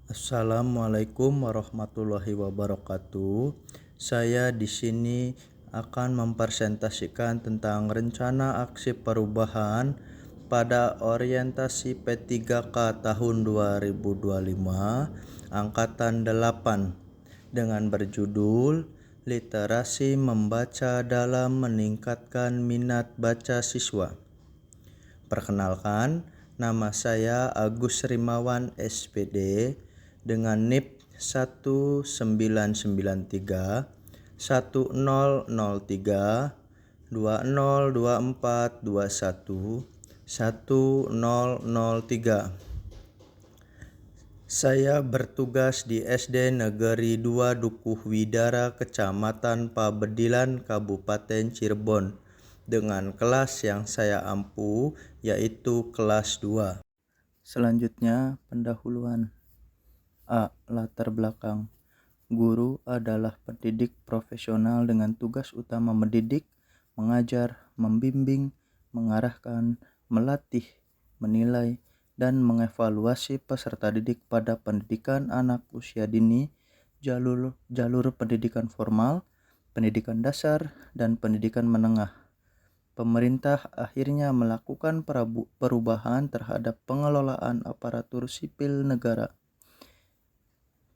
Assalamualaikum warahmatullahi wabarakatuh. Saya di sini akan mempresentasikan tentang rencana aksi perubahan pada orientasi P3K tahun 2025 angkatan 8 dengan berjudul Literasi Membaca dalam Meningkatkan Minat Baca Siswa. Perkenalkan, nama saya Agus Rimawan SPD dengan NIP 1993 1003 202421 1003. Saya bertugas di SD Negeri 2 Dukuh Widara, Kecamatan Pabedilan, Kabupaten Cirebon, dengan kelas yang saya ampu, yaitu kelas 2. Selanjutnya, pendahuluan. A. Latar belakang. Guru adalah pendidik profesional dengan tugas utama mendidik, mengajar, membimbing, mengarahkan, melatih, menilai, dan mengevaluasi peserta didik pada pendidikan anak usia dini, jalur pendidikan formal, pendidikan dasar, dan pendidikan menengah. Pemerintah akhirnya melakukan perubahan terhadap pengelolaan aparatur sipil negara.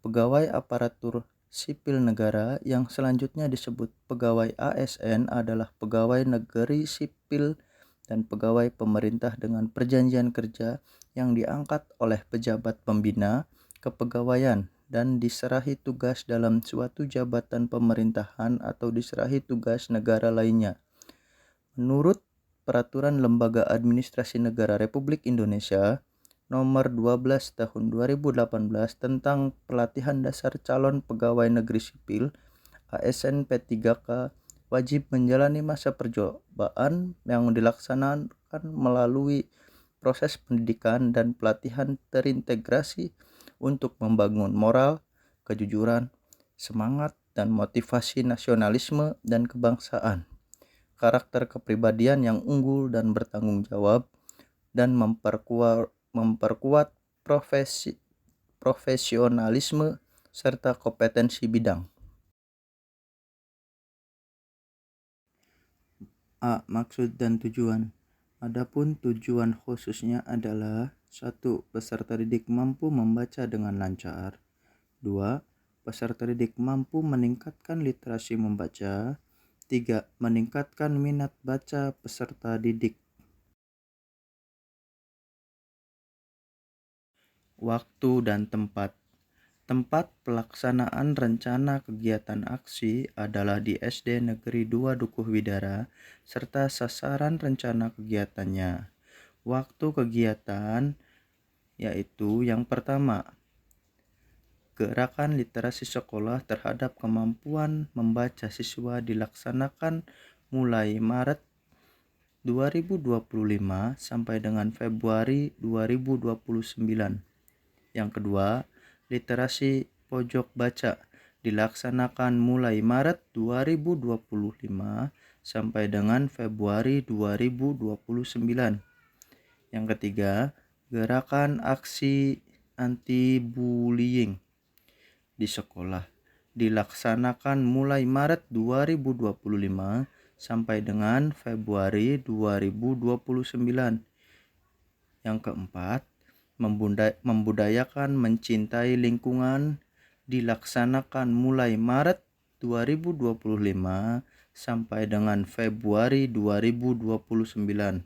Pegawai aparatur sipil negara yang selanjutnya disebut pegawai ASN adalah pegawai negeri sipil dan pegawai pemerintah dengan perjanjian kerja yang diangkat oleh pejabat pembina kepegawaian dan diserahi tugas dalam suatu jabatan pemerintahan atau diserahi tugas negara lainnya. Menurut Peraturan Lembaga Administrasi Negara Republik Indonesia Nomor 12 Tahun 2018 tentang Pelatihan Dasar Calon Pegawai Negeri Sipil ASN P3K wajib menjalani masa percobaan yang dilaksanakan melalui proses pendidikan dan pelatihan terintegrasi untuk membangun moral, kejujuran, semangat, dan motivasi nasionalisme dan kebangsaan, karakter kepribadian yang unggul dan bertanggung jawab, dan memperkuat profesionalisme serta kompetensi bidang. A. Maksud dan tujuan. Adapun tujuan khususnya adalah 1. Peserta didik mampu membaca dengan lancar. 2. Peserta didik mampu meningkatkan literasi membaca. 3. Meningkatkan minat baca peserta didik. Waktu dan tempat. Tempat pelaksanaan rencana kegiatan aksi adalah di SD Negeri 2 Dukuh Widara serta sasaran rencana kegiatannya. Waktu kegiatan yaitu yang pertama, gerakan literasi sekolah terhadap kemampuan membaca siswa dilaksanakan mulai Maret 2025 sampai dengan Februari 2029. Yang kedua, literasi pojok baca dilaksanakan mulai Maret 2025 sampai dengan Februari 2029. Yang ketiga, gerakan aksi anti-bullying di sekolah dilaksanakan mulai Maret 2025 sampai dengan Februari 2029. Yang keempat, membudayakan mencintai lingkungan dilaksanakan mulai Maret 2025 sampai dengan Februari 2029.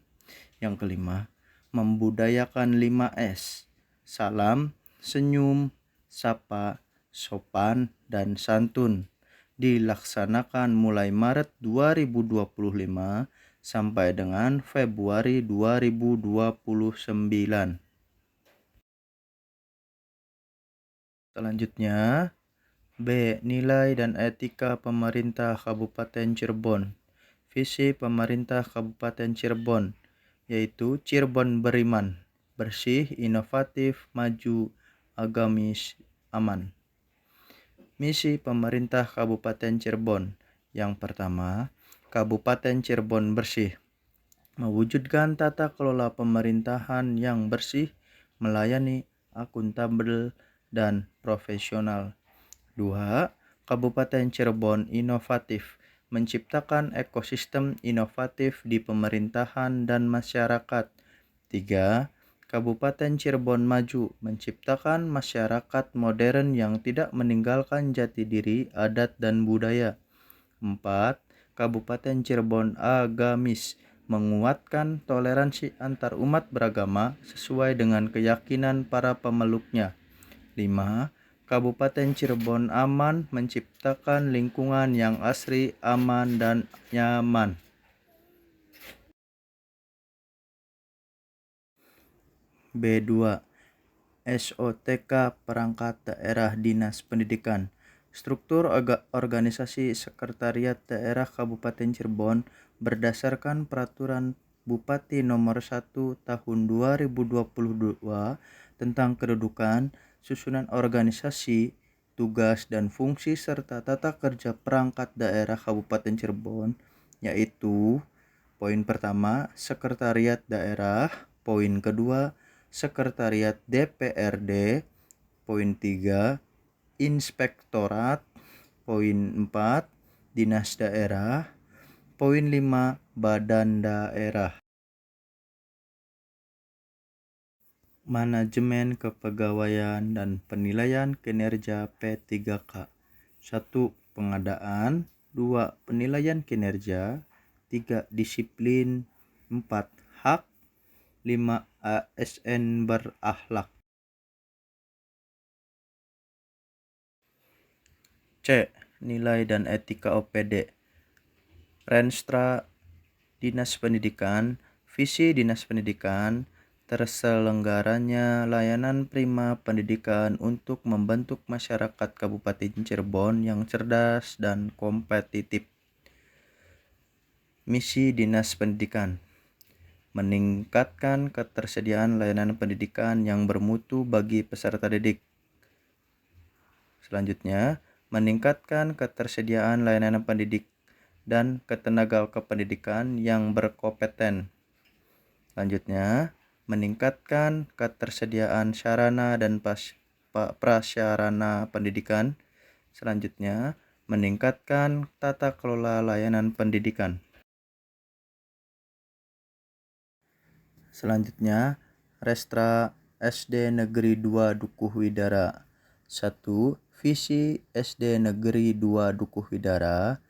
Yang kelima, membudayakan 5S, salam, senyum, sapa, sopan, dan santun dilaksanakan mulai Maret 2025 sampai dengan Februari 2029. Selanjutnya, B. Nilai dan etika pemerintah Kabupaten Cirebon. Visi pemerintah Kabupaten Cirebon yaitu Cirebon beriman, bersih, inovatif, maju, agamis, aman. Misi pemerintah Kabupaten Cirebon. Yang pertama, Kabupaten Cirebon bersih. Mewujudkan tata kelola pemerintahan yang bersih, melayani, akuntabel, dan profesional. 2. Kabupaten Cirebon inovatif, menciptakan ekosistem inovatif di pemerintahan dan masyarakat. 3. Kabupaten Cirebon maju, menciptakan masyarakat modern yang tidak meninggalkan jati diri, adat, dan budaya. 4. Kabupaten Cirebon agamis, menguatkan toleransi antar umat beragama sesuai dengan keyakinan para pemeluknya. 5. Kabupaten Cirebon aman, menciptakan lingkungan yang asri, aman, dan nyaman. B2. SOTK Perangkat Daerah Dinas Pendidikan. Struktur organisasi Sekretariat Daerah Kabupaten Cirebon berdasarkan Peraturan Bupati Nomor 1 Tahun 2022 tentang kedudukan, susunan organisasi, tugas dan fungsi serta tata kerja perangkat daerah Kabupaten Cirebon, yaitu poin pertama, Sekretariat Daerah, poin kedua, Sekretariat DPRD, poin 3, Inspektorat, poin 4, Dinas Daerah, poin 5, Badan Daerah. Manajemen Kepegawaian dan Penilaian Kinerja P3K. 1. Pengadaan, 2. Penilaian kinerja, 3. Disiplin, 4. Hak, 5. ASN berakhlak. C. Nilai dan etika OPD. Renstra Dinas Pendidikan, visi Dinas Pendidikan, terselenggaranya layanan prima pendidikan untuk membentuk masyarakat Kabupaten Cirebon yang cerdas dan kompetitif. Misi Dinas Pendidikan: meningkatkan ketersediaan layanan pendidikan yang bermutu bagi peserta didik. Selanjutnya, meningkatkan ketersediaan layanan pendidik dan ketenaga kependidikan yang berkompeten. Selanjutnya, meningkatkan ketersediaan sarana dan prasarana pendidikan. Selanjutnya, meningkatkan tata kelola layanan pendidikan. Selanjutnya, Restra SD Negeri 2 Dukuh Widara. 1. Visi SD Negeri 2 Dukuh Widara,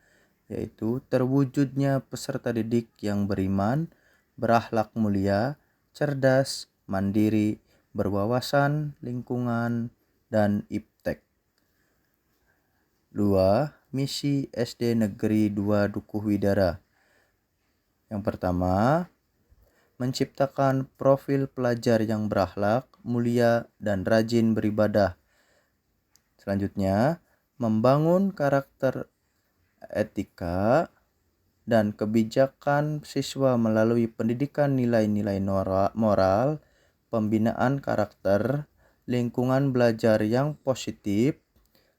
yaitu terwujudnya peserta didik yang beriman, berakhlak mulia, cerdas, mandiri, berwawasan lingkungan, dan iptek. 2. Misi SD Negeri 2 Dukuh Widara. Yang pertama, menciptakan profil pelajar yang berakhlak, mulia, dan rajin beribadah. Selanjutnya, membangun karakter, etika, dan kebijakan siswa melalui pendidikan nilai-nilai moral, pembinaan karakter, lingkungan belajar yang positif,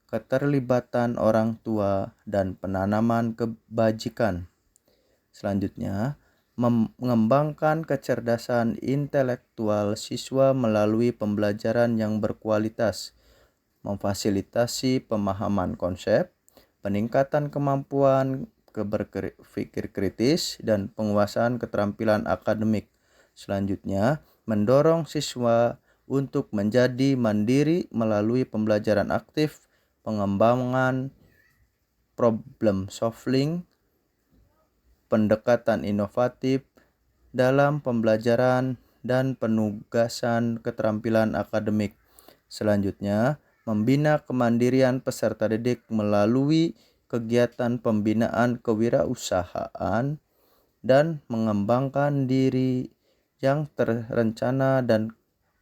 keterlibatan orang tua, dan penanaman kebajikan. Selanjutnya, mengembangkan kecerdasan intelektual siswa melalui pembelajaran yang berkualitas, memfasilitasi pemahaman konsep, peningkatan kemampuan berpikir kritis, dan penguasaan keterampilan akademik. Selanjutnya, mendorong siswa untuk menjadi mandiri melalui pembelajaran aktif, pengembangan problem solving, pendekatan inovatif dalam pembelajaran, dan penugasan keterampilan akademik. Selanjutnya, membina kemandirian peserta didik melalui kegiatan pembinaan kewirausahaan dan mengembangkan diri yang terencana dan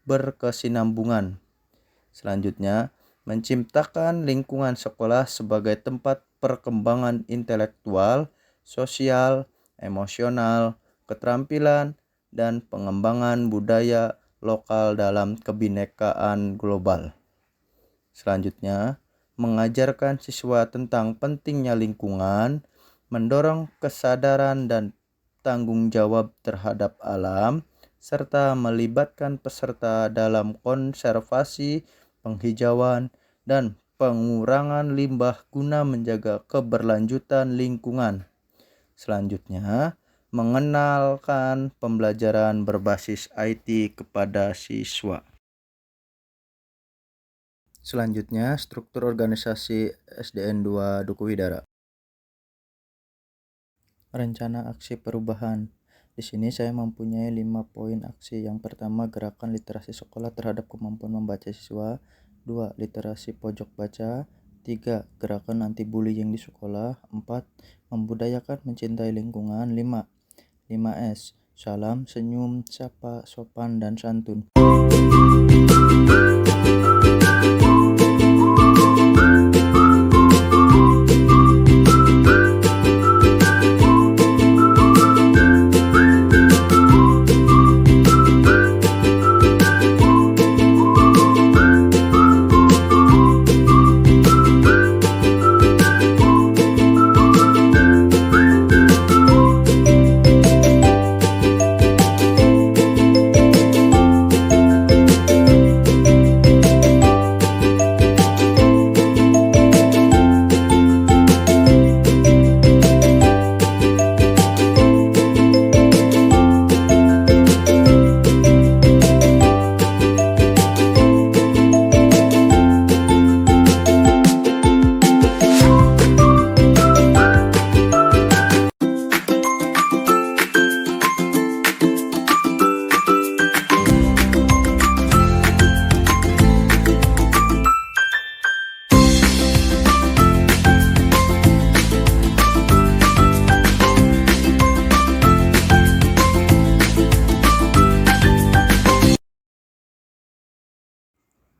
berkesinambungan. Selanjutnya, menciptakan lingkungan sekolah sebagai tempat perkembangan intelektual, sosial, emosional, keterampilan, dan pengembangan budaya lokal dalam kebinekaan global. Selanjutnya, mengajarkan siswa tentang pentingnya lingkungan, mendorong kesadaran dan tanggung jawab terhadap alam, serta melibatkan peserta dalam konservasi penghijauan, dan pengurangan limbah guna menjaga keberlanjutan lingkungan. Selanjutnya, mengenalkan pembelajaran berbasis IT kepada siswa. Selanjutnya, struktur organisasi SDN 2 Duku Hidara. Rencana aksi perubahan. Di sini saya mempunyai 5 poin aksi. Yang pertama, gerakan literasi sekolah terhadap kemampuan membaca siswa. 2. Literasi pojok baca. 3. Gerakan anti bullying di sekolah. 4. Membudayakan mencintai lingkungan. 5. 5S. Salam, senyum, sapa, sopan, dan santun.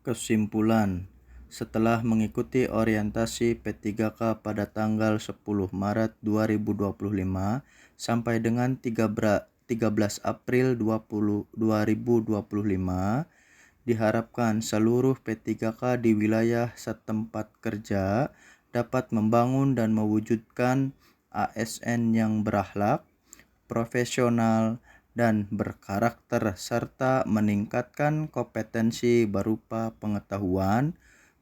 Kesimpulan, setelah mengikuti orientasi P3K pada tanggal 10 Maret 2025 sampai dengan 13 April 2025, diharapkan seluruh P3K di wilayah setempat kerja dapat membangun dan mewujudkan ASN yang berakhlak, profesional, dan berkarakter serta meningkatkan kompetensi berupa pengetahuan,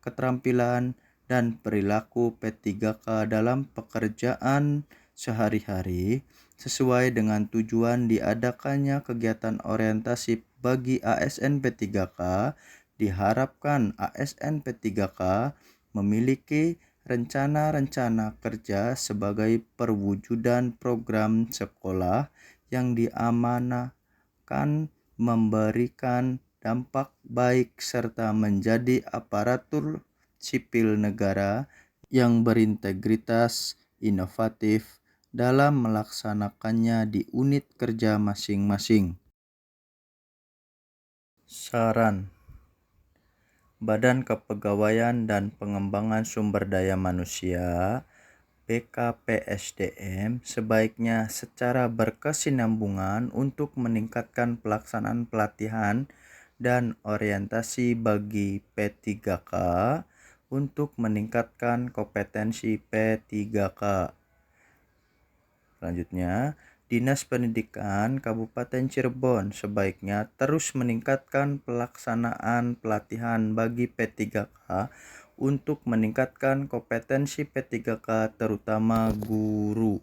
keterampilan, dan perilaku P3K dalam pekerjaan sehari-hari sesuai dengan tujuan diadakannya kegiatan orientasi bagi ASN P3K. Diharapkan ASN P3K memiliki rencana-rencana kerja sebagai perwujudan program sekolah yang diamanahkan memberikan dampak baik serta menjadi aparatur sipil negara yang berintegritas, inovatif dalam melaksanakannya di unit kerja masing-masing. Saran: Badan Kepegawaian dan Pengembangan Sumber Daya Manusia BKPSDM sebaiknya secara berkesinambungan untuk meningkatkan pelaksanaan pelatihan dan orientasi bagi P3K untuk meningkatkan kompetensi P3K. Selanjutnya, Dinas Pendidikan Kabupaten Cirebon sebaiknya terus meningkatkan pelaksanaan pelatihan bagi P3K untuk meningkatkan kompetensi P3K terutama guru.